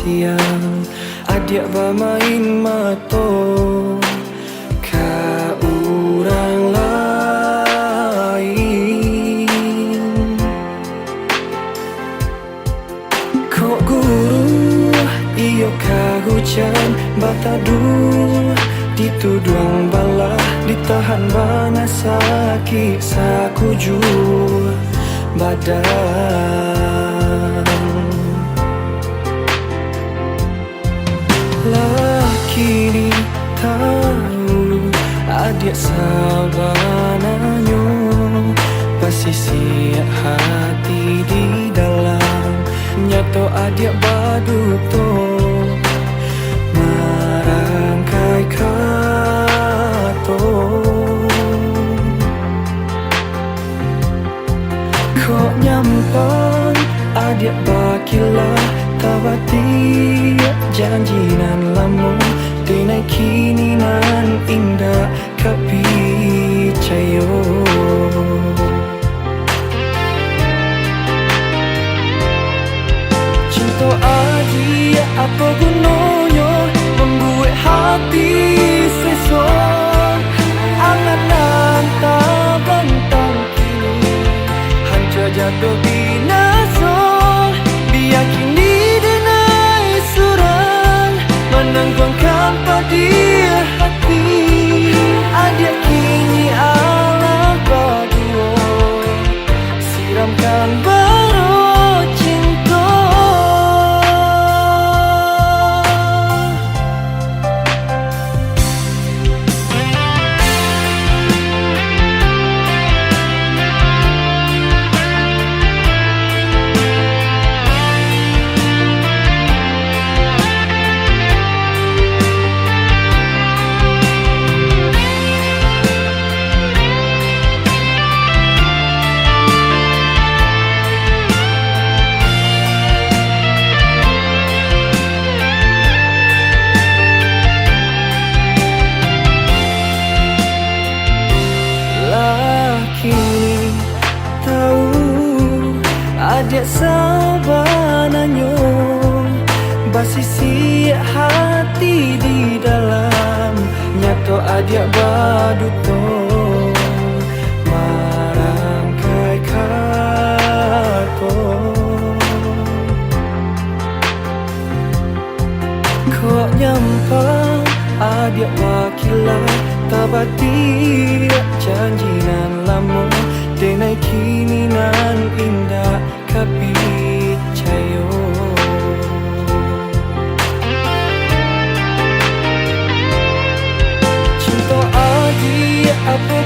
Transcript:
siang adik bermain mato ka urang lain. Kok guru iyo ka hujan bataduh dituduang bala ditahan bana sakit sakujur badan. Kini tahu adik sabananyo pasisi hati di dalam nyato adik baduto marangkai kato. Kok nyampan adik bakilah tabati janjinan lama denai kini nan indah kapicayo. Cinta adik apa gunanya membuat hati sesok angan-angan tak bantang kini hancur jatuh binasa. Biar kini menangguhkan padi hati adik kini Allah berdua siramkan baru cinta. Adik sabananyo basisi hati di dalam nyato adik baduto marangkai kato. Kok nyampang adik wakilah tabati janjinan lama denai kini nan indah kapicayo. Cinta adik apa